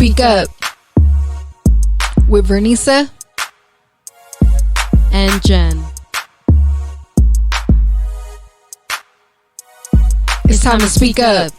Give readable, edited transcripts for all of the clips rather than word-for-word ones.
Speak Up with Vernisa and Jen. It's time to speak up.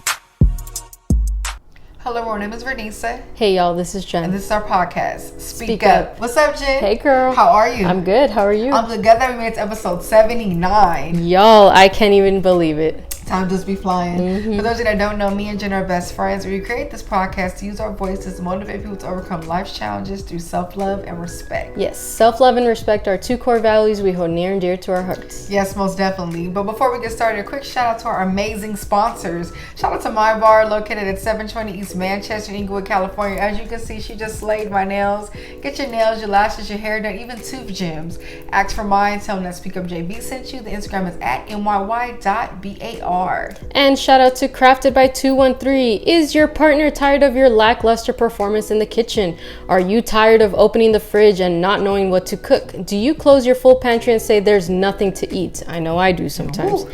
Hello, my name is Vernisa. Hey y'all, this is Jen. And this is our podcast, Speak Up. What's up, Jen? Hey girl. How are you? I'm good. How are you? Together we made it to episode 79. Y'all, I can't even believe it. Time just be flying. For those of you that don't know, me and Jen are best friends. We create this podcast to use our voices to motivate people to overcome life's challenges through self-love and respect. Yes, self-love and respect are two core values we hold near and dear to our hearts. Yes, most definitely. But before we get started, a quick shout out to our amazing sponsors. Shout out to My Bar, located at 720 East Manchester, Inglewood, California. As you can see, she just slayed my nails. Get your nails, your lashes, your hair done, even tooth gems. Ask for mine. Tell them that SpeakUpJV sent you. The Instagram is at nyy.bar. And shout out to Crafted by 213. Is your partner tired of your lackluster performance in the kitchen? Are you tired of opening the fridge and not knowing what to cook? Do you close your full pantry and say there's nothing to eat? I know I do sometimes.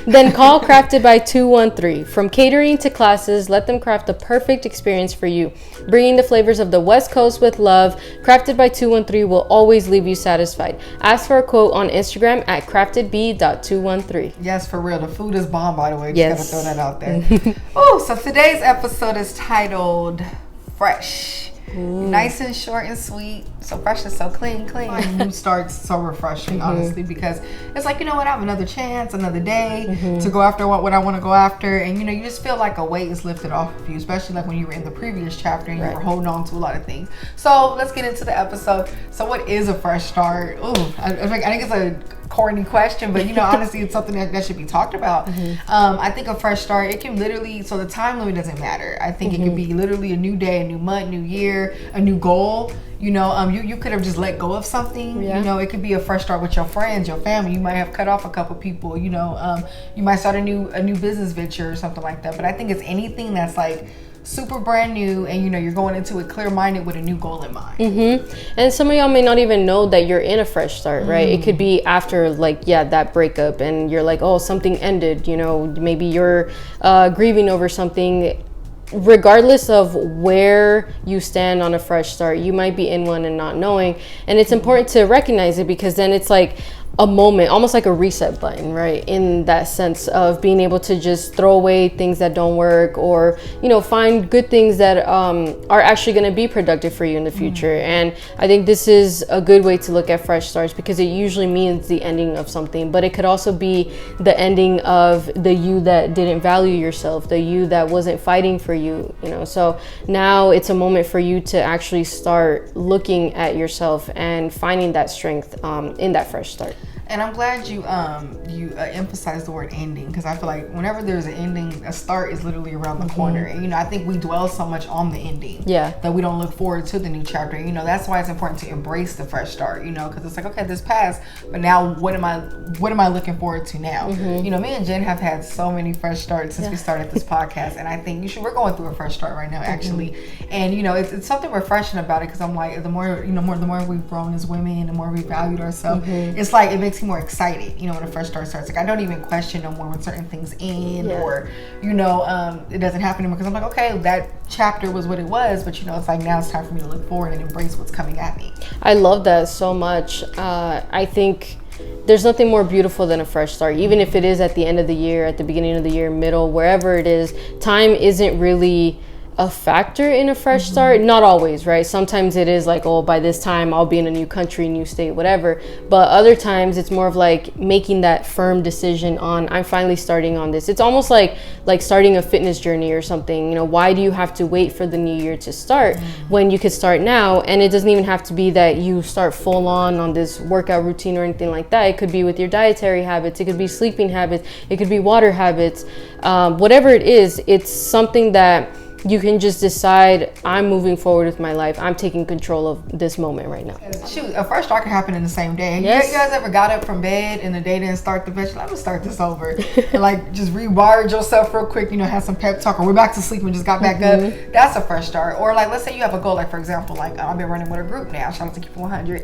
Then call Crafted by 213. From catering to classes, let them craft the perfect experience for you. Bringing the flavors of the West Coast with love, Crafted by 213 will always leave you satisfied. Ask for a quote on Instagram at craftedb.213. Yes, for real. The food is bomb, by the way. Just Yes. gotta throw that out there. Oh, so today's episode is titled Fresh. Nice and short and sweet. So fresh is so clean. Like new starts so refreshing, honestly, because it's like, you know what, I have another chance, another day to go after what I want to go after. And you know, you just feel like a weight is lifted off of you, especially like when you were in the previous chapter and you were holding on to a lot of things. So let's get into the episode. So what is a fresh start? I think it's a corny question, but you know, honestly, it's something that should be talked about. I think a fresh start, it can literally, so the time limit doesn't matter. I think it could be literally a new day, a new month, new year, a new goal. You know, you could have just let go of something. You know, it could be a fresh start with your friends, your family. You might have cut off a couple people. You know, you might start a new business venture or something like that. But I think it's anything that's like super brand new, and you know, you're going into it clear-minded with a new goal in mind. And some of y'all may not even know that you're in a fresh start, right? It could be after that breakup, and you're like, oh, something ended. You know, maybe you're grieving over something. Regardless of where you stand on a fresh start, you might be in one and not knowing. And it's important to recognize it, because then it's like a moment, almost like a reset button, right? In that sense of being able to just throw away things that don't work, or, you know, find good things that are actually going to be productive for you in the future. And I think this is a good way to look at fresh starts, because it usually means the ending of something, but it could also be the ending of the you that didn't value yourself, the you that wasn't fighting for you, you know. So now it's a moment for you to actually start looking at yourself and finding that strength in that fresh start. And I'm glad you emphasized the word ending, because I feel like whenever there's an ending, a start is literally around the corner. And you know, I think we dwell so much on the ending that we don't look forward to the new chapter. You know, that's why it's important to embrace the fresh start. You know, because it's like, okay, this passed, but now what am I looking forward to now? You know, me and Jen have had so many fresh starts since we started this podcast, and I think we're going through a fresh start right now, actually. And you know, it's something refreshing about it, because I'm like, the more we've grown as women, the more we valued ourselves. It's like it makes you more excited, you know, when a fresh start starts. Like, I don't even question no more when certain things end, or you know, it doesn't happen anymore, because I'm like, okay, that chapter was what it was, but you know, it's like now it's time for me to look forward and embrace what's coming at me. I love that so much. I think there's nothing more beautiful than a fresh start, even if it is at the end of the year, at the beginning of the year, middle, wherever it is. Time isn't really a factor in a fresh start. Not always, right? Sometimes it is like, oh, by this time I'll be in a new country, new state, whatever. But other times it's more of like making that firm decision on, I'm finally starting on this. It's almost like starting a fitness journey or something. You know, why do you have to wait for the new year to start when you could start now? And it doesn't even have to be that you start full on this workout routine or anything like that. It could be with your dietary habits. It could be sleeping habits. It could be water habits. Whatever it is, it's something that you can just decide, I'm moving forward with my life. I'm taking control of this moment right now. Shoot, a fresh start can happen in the same day. Yes. You guys ever got up from bed and the day didn't start the bed? Let me start this over. And like just rewired yourself real quick, you know, have some pep talk, or we're back to sleep and just got back up. That's a fresh start. Or like, let's say you have a goal, like for example, like I've been running with a group now, shout out to Keep 100.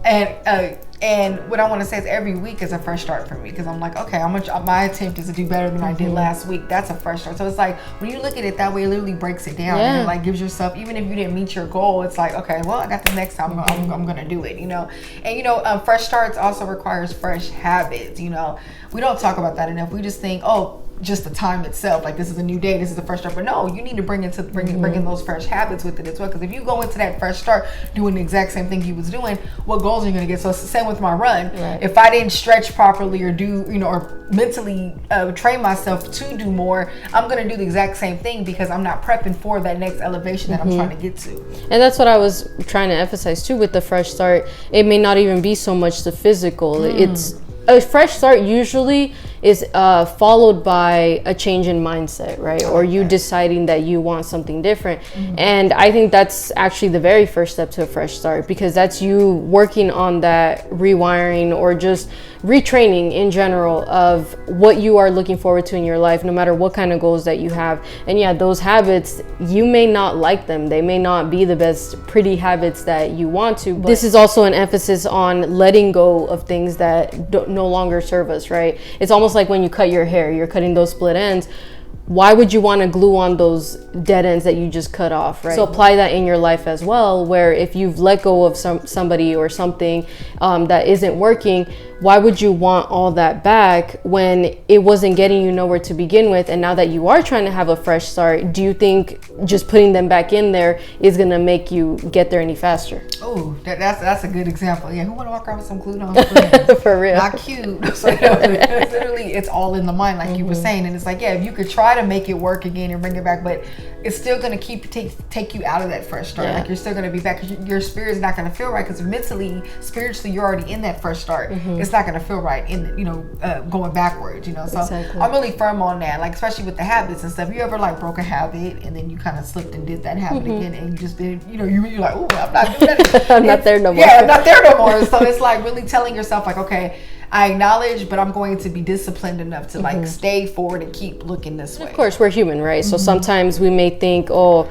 And what I want to say is every week is a fresh start for me, because I'm like, okay, my attempt is to do better than I did last week. That's a fresh start. So it's like, when you look at it that way, it literally breaks it down. And it like gives yourself, even if you didn't meet your goal, it's like, okay, well, I got the next time, I'm gonna do it, you know. And you know, fresh starts also requires fresh habits. You know, we don't talk about that enough. We just think, oh, just the time itself, like this is a new day, this is the fresh start. But no, you need to bring in those fresh habits with it as well. Because if you go into that fresh start doing the exact same thing you was doing, what goals are you going to get? So it's the same with my run. Right. If I didn't stretch properly or do, you know, or mentally train myself to do more, I'm going to do the exact same thing, because I'm not prepping for that next elevation that I'm trying to get to. And that's what I was trying to emphasize too with the fresh start. It may not even be so much the physical. It's a fresh start usually is followed by a change in mindset, right? Or you deciding that you want something different. And I think that's actually the very first step to a fresh start, because that's you working on that rewiring or just retraining in general of what you are looking forward to in your life, no matter what kind of goals that you have. And yeah, those habits, you may not like them. They may not be the best pretty habits that you want to, but this is also an emphasis on letting go of things that no longer serve us, right? It's almost like when you cut your hair, you're cutting those split ends. Why would you want to glue on those dead ends that you just cut off, right? So apply that in your life as well, where if you've let go of somebody or something that isn't working, why would you want all that back when it wasn't getting you nowhere to begin with? And now that you are trying to have a fresh start, do you think just putting them back in there is going to make you get there any faster? Oh, that's a good example. Yeah, who want to walk around with some glued on friends? For real. Not cute. So, literally, it's all in the mind, like you were saying. And it's like, yeah, if you could try to make it work again and bring it back, but it's still going to take you out of that fresh start. Like you're still going to be back, because your spirit's not going to feel right, because mentally, spiritually, you're already in that fresh start. It's not going to feel right in, you know, going backwards, you know. So I'm really firm on that, like especially with the habits and stuff. You ever like broke a habit and then you kind of slipped and did that habit again, and you just did, you know, you're like, oh, I'm not doing that. I'm not there no more. Yeah, I'm not there no more. So it's like really telling yourself like, okay, I acknowledge, but I'm going to be disciplined enough to like stay forward and keep looking this way. Of course, we're human, right? So sometimes we may think, oh,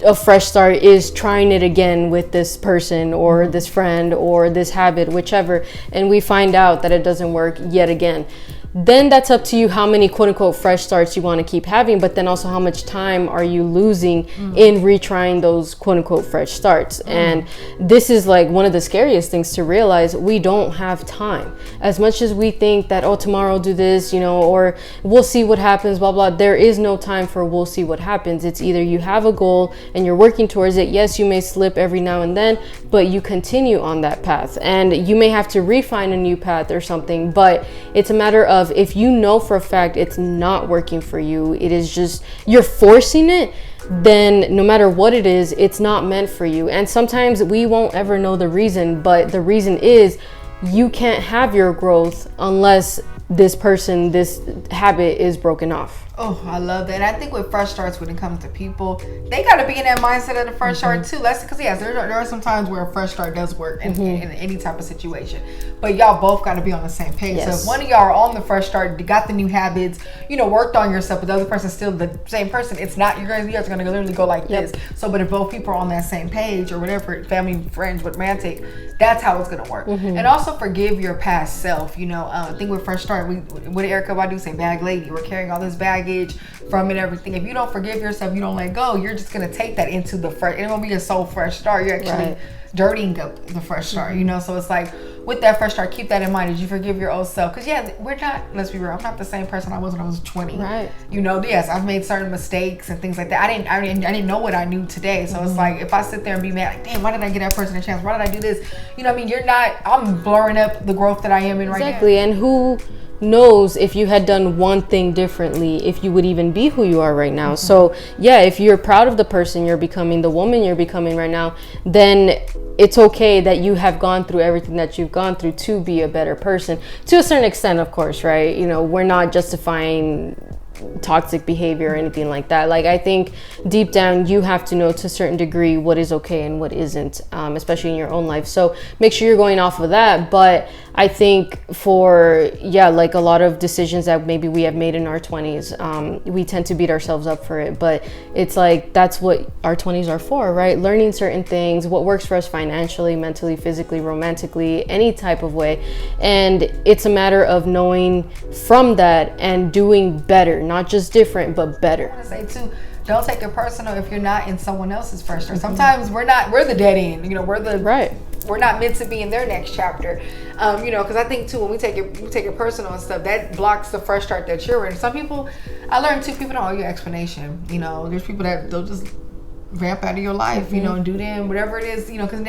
a fresh start is trying it again with this person or this friend or this habit, whichever, and we find out that it doesn't work yet again. Then that's up to you how many quote unquote fresh starts you want to keep having, but then also how much time are you losing in retrying those quote unquote fresh starts. And this is like one of the scariest things to realize. We don't have time. As much as we think that, oh, tomorrow I'll do this, you know, or we'll see what happens, blah, blah. There is no time for we'll see what happens. It's either you have a goal and you're working towards it. Yes, you may slip every now and then, but you continue on that path, and you may have to refine a new path or something, but it's a matter of, if you know for a fact it's not working for you, it is just you're forcing it, then no matter what it is, it's not meant for you. And sometimes we won't ever know the reason, but the reason is you can't have your growth unless this habit is broken off. Oh, I love that. And I think with fresh starts, when it comes to people, they got to be in that mindset of the fresh start too. That's because, yes, there are some times where a fresh start does work in any type of situation. But y'all both got to be on the same page. Yes. So if one of y'all are on the fresh start, got the new habits, you know, worked on yourself, but the other person's still the same person, it's not, you guys are going to literally go like this. So, but if both people are on that same page or whatever, family, friends, romantic, that's how it's going to work. And also forgive your past self. You know, I think with fresh start, what did Erica Badu say? Bag lady. We're carrying all this baggage from it, everything. If you don't forgive yourself, you don't let go, you're just going to take that into the fresh. It won't be a so fresh start. You're actually dirtying up the fresh start, you know? So it's like, with that fresh start, keep that in mind. Did you forgive your old self? Because yeah, we're not, let's be real, I'm not the same person I was when I was 20. Right. You know, yes, I've made certain mistakes and things like that. I didn't know what I knew today. So it's like, if I sit there and be mad, like, damn, why did I give that person a chance? Why did I do this? You know what I mean? I'm blurring up the growth that I am in right now. Exactly. And who knows if you had done one thing differently, if you would even be who you are right now. So yeah, if you're proud of the person you're becoming, the woman you're becoming right now, then it's okay that you have gone through everything that you've gone through to be a better person, to a certain extent, of course, right? You know, we're not justifying toxic behavior or anything like that. Like, I think deep down you have to know to a certain degree what is okay and what isn't, especially in your own life. So make sure you're going off of that. But I think for, like a lot of decisions that maybe we have made in our 20s, we tend to beat ourselves up for it. But it's like, that's what our 20s are for, right? Learning certain things, what works for us financially, mentally, physically, romantically, any type of way. And it's a matter of knowing from that and doing better, not just different, but better. I want to say too, don't take it personal if you're not in someone else's fresh start. Sometimes we're the dead end, we're not meant to be in their next chapter. Because I think too, when we take it personal and stuff, that blocks the fresh start that you're in. Some people, I learned too, people don't owe you an explanation. There's people that they'll just vamp out of your life, and do them whatever it is, because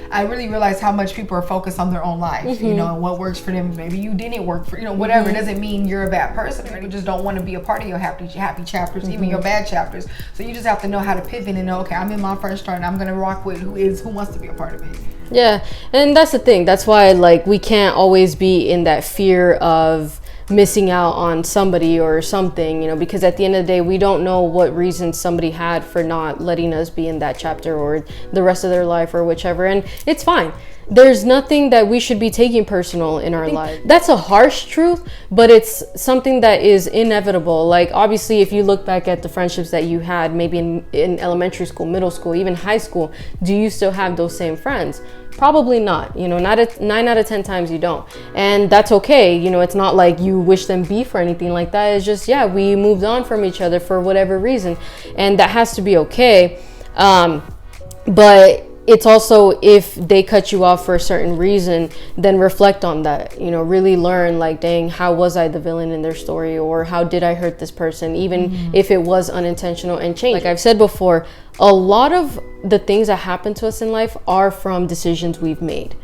I really realize how much people are focused on their own life, and what works for them. Maybe you didn't work for, whatever. It doesn't mean you're a bad person. People just don't want to be a part of your happy chapters, even your bad chapters. So you just have to know how to pivot and know, okay, I'm in my fresh start and I'm going to rock with who wants to be a part of it. Yeah, and that's the thing. That's why, like, we can't always be in that fear of missing out on somebody or something, because at the end of the day, we don't know what reason somebody had for not letting us be in that chapter or the rest of their life or whichever. And it's fine. There's nothing that we should be taking personal in our life. That's a harsh truth, but it's something that is inevitable. Like, obviously, if you look back at the friendships that you had maybe in elementary school, middle school, even high school, do you still have those same friends? Probably not. 9 out of 10 times you don't. And that's okay. It's not like you wish them beef or anything like that. It's just, we moved on from each other for whatever reason. And that has to be okay. But it's also, if they cut you off for a certain reason, then reflect on that, really learn, like, dang, how was I the villain in their story? Or how did I hurt this person? Even if it was unintentional, and change. Like I've said before, a lot of the things that happen to us in life are from decisions we've made,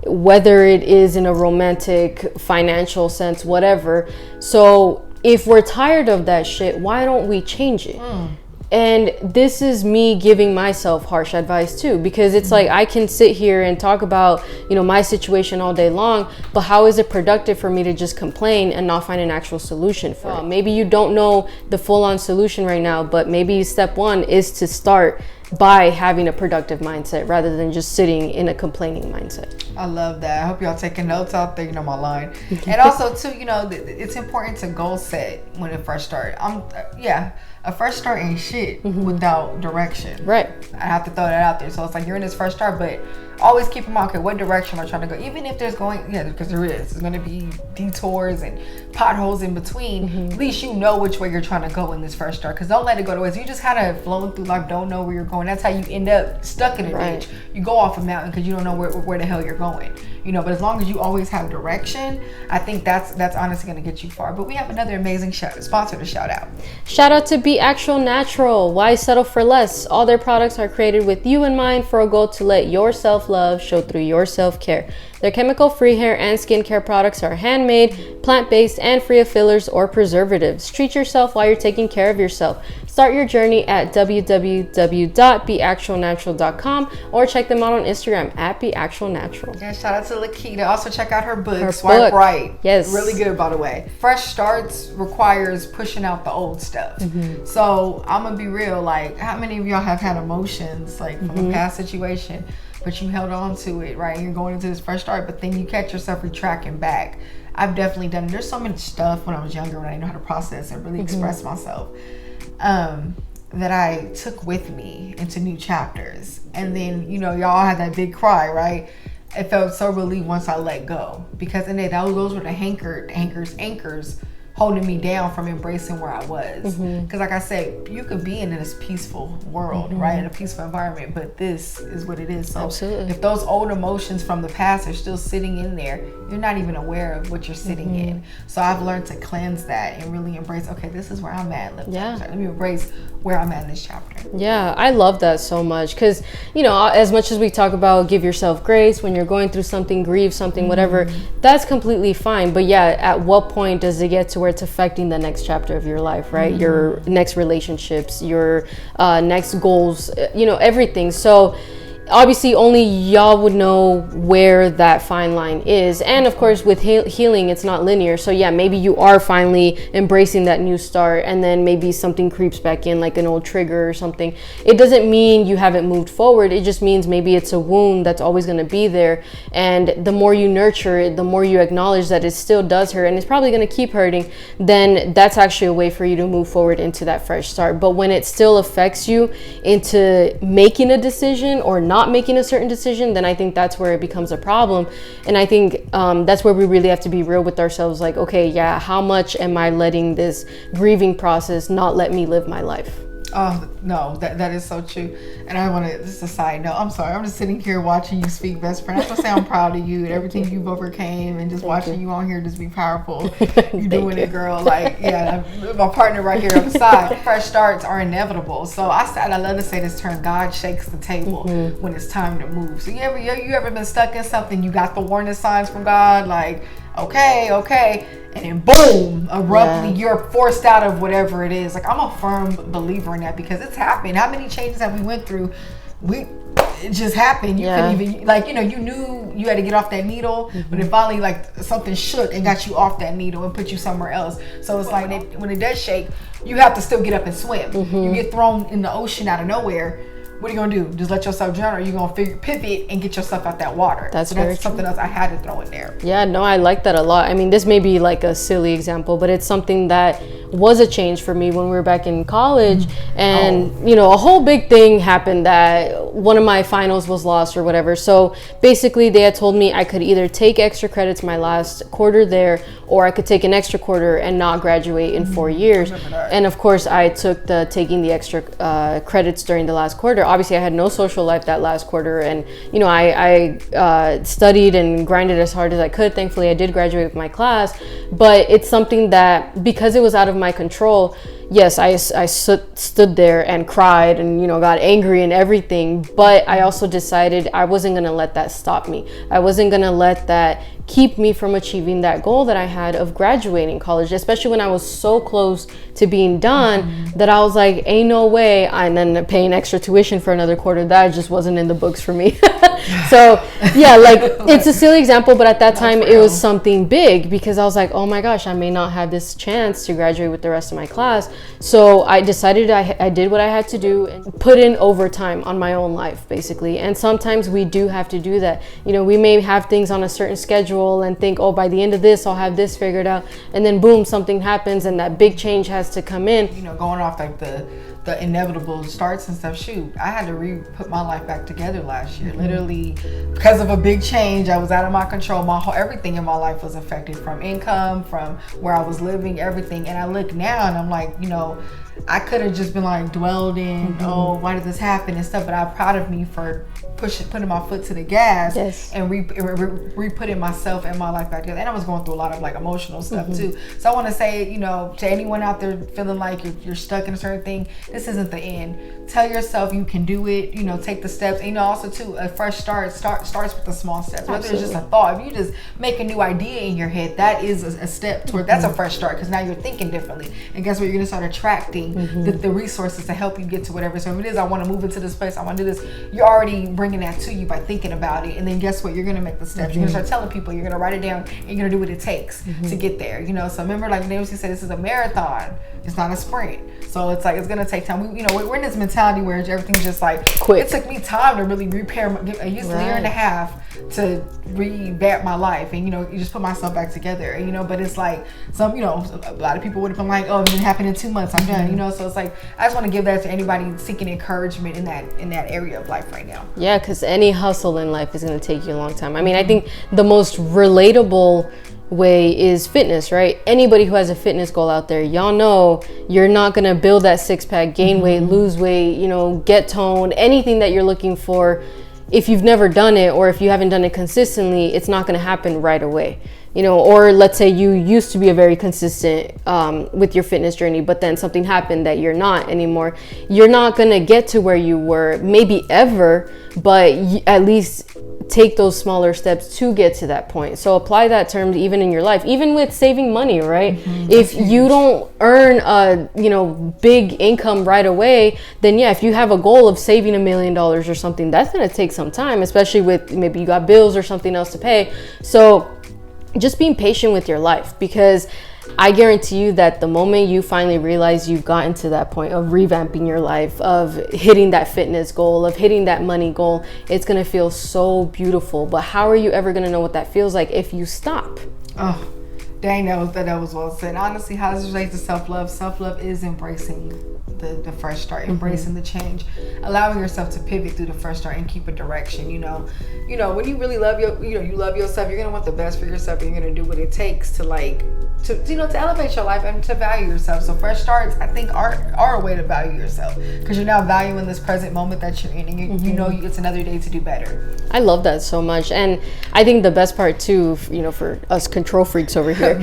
whether it is in a romantic, financial sense, whatever. So if we're tired of that shit, why don't we change it? And this is me giving myself harsh advice too, because it's like, I can sit here and talk about, my situation all day long, but how is it productive for me to just complain and not find an actual solution for it? Maybe you don't know the full-on solution right now, but maybe step one is to start by having a productive mindset rather than just sitting in a complaining mindset. I love that. I hope y'all taking notes out there, my line. And also too, it's important to goal set when it first starts. A fresh start ain't shit without direction. Right. I have to throw that out there. So it's like, you're in this fresh start, but always keep in mind, okay, what direction am I trying to go? Even if there's because there's going to be detours and potholes in between, at least you know which way you're trying to go in this fresh start. Because don't let it go to waste. You just kind of flowing through life, don't know where you're going. That's how you end up stuck in a ditch. You go off a mountain because you don't know where the hell you're going. But as long as you always have direction, I think that's honestly going to get you far. But we have another amazing sponsor to shout out. Shout out to Be Actual Natural. Why settle for less? All their products are created with you in mind, for a goal to let your self-love show through your self-care. Their chemical-free hair and skincare products are handmade, plant-based, and free of fillers or preservatives. Treat yourself while you're taking care of yourself. Start your journey at www.beactualnatural.com or check them out on Instagram at beactualnatural. Yeah, shout out to Lakita. Also check out her book, Swipe Right. Yes. Really good, by the way. Fresh starts requires pushing out the old stuff. So I'm going to be real. Like, how many of y'all have had emotions like from a past situation, but you held on to it, right? You're going into this fresh start, but then you catch yourself retracting back. I've definitely done it. There's so much stuff when I was younger, when I didn't know how to process and really express myself, that I took with me into new chapters. And then, y'all had that big cry, right? It felt so relieved once I let go, because in it, those were the anchors holding me down from embracing where I was. Because like I said, you could be in this peaceful world, right? In a peaceful environment, but this is what it is. So absolutely, if those old emotions from the past are still sitting in there, you're not even aware of what you're sitting in. So I've learned to cleanse that and really embrace, okay, this is where I'm at. Let me embrace where I'm at in this chapter. Yeah, I love that so much, because, as much as we talk about give yourself grace when you're going through something, grieve something, whatever, that's completely fine. But at what point does it get to where it's affecting the next chapter of your life, right? Your next relationships, your next goals, everything. So obviously only y'all would know where that fine line is. And of course with healing, it's not linear. So yeah, maybe you are finally embracing that new start, and then maybe something creeps back in, like an old trigger or something. It doesn't mean you haven't moved forward. It just means maybe it's a wound that's always going to be there, and the more you nurture it, the more you acknowledge that it still does hurt and it's probably going to keep hurting, then that's actually a way for you to move forward into that fresh start. But when it still affects you into making a decision or not making a certain decision, then I think that's where it becomes a problem. And I think that's where we really have to be real with ourselves. Like, okay, yeah, how much am I letting this grieving process not let me live my life? Oh, no, that is so true. And I want to, just a side note, I'm sorry, I'm just sitting here watching you speak, best friend. I have to say I'm proud of you and everything you've overcame, and just watching you on here just be powerful. You're doing it, girl. Like, yeah, my partner right here on the side. Fresh starts are inevitable. So I love to say this term, God shakes the table when it's time to move. So you ever been stuck in something, you got the warning signs from God, like, okay, and then boom, abruptly you're forced out of whatever it is. Like, I'm a firm believer in that, because it's happened. How many changes have we went through? It just happened. You couldn't even, like, you knew you had to get off that needle, but it finally, like, something shook and got you off that needle and put you somewhere else. So it's like when it does shake, you have to still get up and swim. You get thrown in the ocean out of nowhere. What are you gonna do? Just let yourself drown, or are you gonna pivot and get yourself out that water? That's something else I had to throw in there. Yeah, no, I like that a lot. I mean, this may be like a silly example, but it's something that was a change for me when we were back in college. And a whole big thing happened, that one of my finals was lost or whatever. So basically they had told me I could either take extra credits my last quarter there, or I could take an extra quarter and not graduate in 4 years. And of course I took taking the extra credits during the last quarter. Obviously I had no social life that last quarter, and I studied and grinded as hard as I could. Thankfully I did graduate with my class, but it's something that, because it was out of my control, yes, I stood there and cried and got angry and everything, but I also decided I wasn't gonna let that stop me. I wasn't gonna let that keep me from achieving that goal that I had of graduating college, especially when I was so close to being done, that I was like, ain't no way. And then paying extra tuition for another quarter, that just wasn't in the books for me. So yeah, like, it's a silly example, but at that time it was something big, because I was like, oh my gosh, I may not have this chance to graduate with the rest of my class. So I decided I did what I had to do and put in overtime on my own life, basically. And sometimes we do have to do that. We may have things on a certain schedule and think, oh, by the end of this I'll have this figured out, and then boom, something happens and that big change has to come in. Going off like the inevitable starts and stuff, shoot, I had to put my life back together last year. Literally, because of a big change, I was out of my control. Everything in my life was affected, from income, from where I was living, everything. And I look now and I'm like, I could have just been like dwelled in, oh, why did this happen and stuff, but I'm proud of me for putting my foot to the gas and re-putting myself and my life back together. And I was going through a lot of like emotional stuff too. So I want to say, to anyone out there feeling like you're stuck in a certain thing, this isn't the end. Tell yourself you can do it, take the steps. And also too, a fresh starts with the small steps. Whether it's just a thought, if you just make a new idea in your head, that is a step toward, that's a fresh start, because now you're thinking differently. And guess what? You're gonna start attracting the resources to help you get to whatever. So if it is, I want to move into this place, I want to do this, you're already bringing that to you by thinking about it. And then guess what? You're going to make the steps. You're going to start telling people, you're going to write it down, and you're going to do what it takes to get there. So remember, like Nancy said, this is a marathon. It's not a sprint. So it's like, it's going to take time. We're in this mentality where everything's just like quick. It took me time to really repair. I used a year and a half to revamp my life, and you just put myself back together. And but it's like a lot of people would have been like, oh, it didn't happen in 2 months, I'm done. So it's like, I just want to give that to anybody seeking encouragement in that area of life right now. Yeah, because any hustle in life is going to take you a long time. I mean, I think the most relatable way is fitness, right? Anybody who has a fitness goal out there, y'all know you're not going to build that six-pack, gain weight, lose weight, get toned, anything that you're looking for. If you've never done it, or if you haven't done it consistently, it's not going to happen right away. Or let's say you used to be a very consistent with your fitness journey, but then something happened that you're not anymore. You're not going to get to where you were, maybe ever, but at least take those smaller steps to get to that point. So apply that term even in your life, even with saving money, right? If you don't earn a big income right away, then if you have a goal of saving $1 million or something, that's going to take some time, especially with maybe you got bills or something else to pay. So just being patient with your life, because I guarantee you that the moment you finally realize you've gotten to that point of revamping your life, of hitting that fitness goal, of hitting that money goal, it's going to feel so beautiful. But how are you ever going to know what that feels like if you stop? Oh, dang, that was well said. Honestly, how does it relate to self-love? Self-love is embracing the fresh start, embracing the change, allowing yourself to pivot through the fresh start and keep a direction. You know, when you really love you love yourself, you're gonna want the best for yourself, and you're gonna do what it takes to to elevate your life and to value yourself. So fresh starts, I think, are a way to value yourself, because you're now valuing this present moment that you're in, and you know it's another day to do better. I love that so much. And I think the best part too, for us control freaks over here,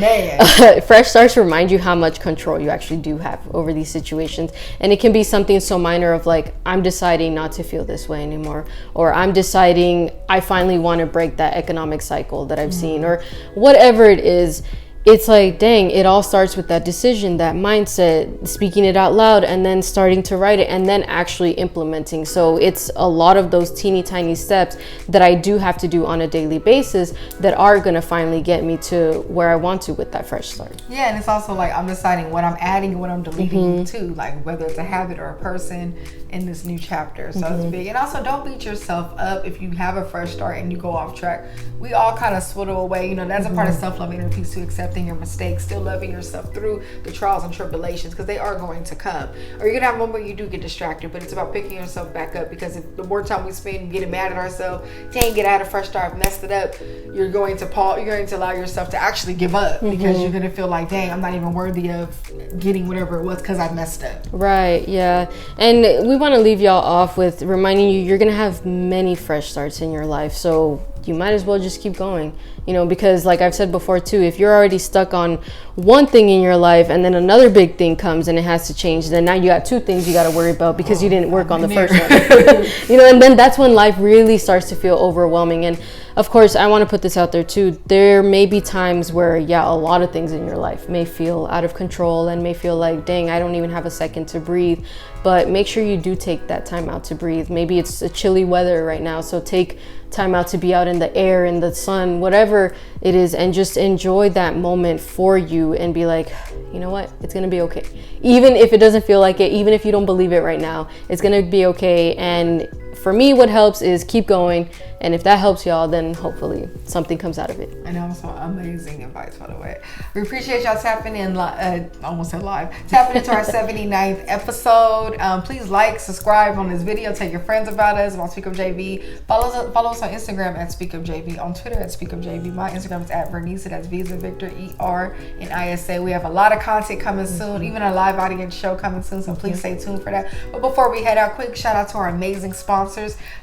fresh starts remind you how much control you actually do have over these situations. And it can be something so minor of like, I'm deciding not to feel this way anymore, or I'm deciding I finally want to break that economic cycle that I've seen, or whatever it is. It's like, dang, it all starts with that decision, that mindset, speaking it out loud, and then starting to write it, and then actually implementing. So it's a lot of those teeny tiny steps that I do have to do on a daily basis that are going to finally get me to where I want to with that fresh start. Yeah, and it's also like I'm deciding what I'm adding and what I'm deleting too, like whether it's a habit or a person in this new chapter. So it's big. And also, don't beat yourself up if you have a fresh start and you go off track. We all kind of swiddle away. That's a part of self-love inner peace, to accepting your mistakes, still loving yourself through the trials and tribulations, because they are going to come. Or you're gonna have a moment where you do get distracted, but it's about picking yourself back up, because the more time we spend getting mad at ourselves, dang, get out of fresh start, messed it up, you're going to allow yourself to actually give up, because you're gonna feel like, dang, I'm not even worthy of getting whatever it was because I messed up. Right, yeah. And we want to leave y'all off with reminding you, you're gonna have many fresh starts in your life, so you might as well just keep going, because like I've said before too, if you're already stuck on one thing in your life and then another big thing comes and it has to change, then now you got two things you got to worry about because you didn't work on the first one. And then that's when life really starts to feel overwhelming. And of course, I want to put this out there too. There may be times where, a lot of things in your life may feel out of control and may feel like, dang, I don't even have a second to breathe. But make sure you do take that time out to breathe. Maybe it's a chilly weather right now, so take time out to be out in the air, in the sun, whatever it is, and just enjoy that moment for you and be like, you know what, it's gonna be okay. Even if it doesn't feel like it, even if you don't believe it right now, it's gonna be okay. And for me, what helps is keep going, and if that helps y'all, then hopefully something comes out of it. And also amazing advice, by the way. We appreciate y'all tapping in, almost said live, tapping into our 79th episode. Please like, subscribe on this video, tell your friends about us, about SpeakUpJV. Follow us on Instagram at SpeakUpJV, on Twitter at SpeakUpJV. My Instagram is at Vernisa, that's Visa Victor, ERNISA. We have a lot of content coming soon, even a live audience show coming soon, so please stay tuned for that. But before we head out, quick shout out to our amazing sponsors.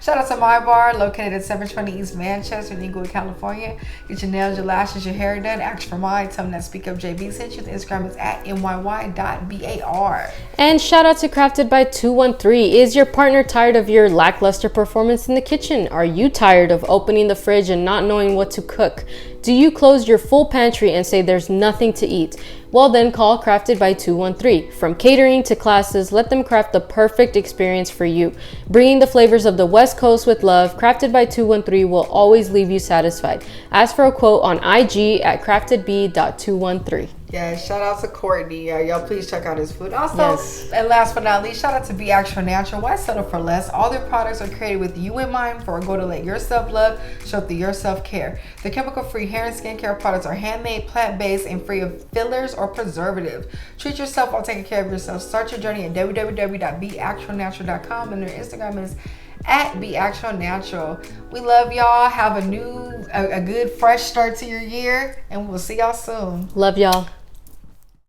Shout out to My Bar, located at 720 East Manchester in Inglewood, California. Get your nails, your lashes, your hair done. Ask for mine. Tell them that SpeakUpJV sent you. The Instagram is at myy.bar. And shout out to Crafted by 213. Is your partner tired of your lackluster performance in the kitchen? Are you tired of opening the fridge and not knowing what to cook? Do you close your full pantry and say there's nothing to eat? Well, then call Crafted by 213. From catering to classes, let them craft the perfect experience for you. Bringing the flavors of the West Coast with love, Crafted by 213 will always leave you satisfied. Ask for a quote on IG at craftedb.213. Yeah, shout out to Courtney. Y'all please check out his food. Also, and last but not least, shout out to Be Actual Natural. Why settle for less? All their products are created with you in mind, for a goal to let your self-love show through your self-care. The chemical-free hair and skincare products are handmade, plant-based, and free of fillers or preservatives. Treat yourself while taking care of yourself. Start your journey at www.beactualnatural.com, and their Instagram is at BeActualNatural. We love y'all. Have a good fresh start to your year, and we'll see y'all soon. Love y'all.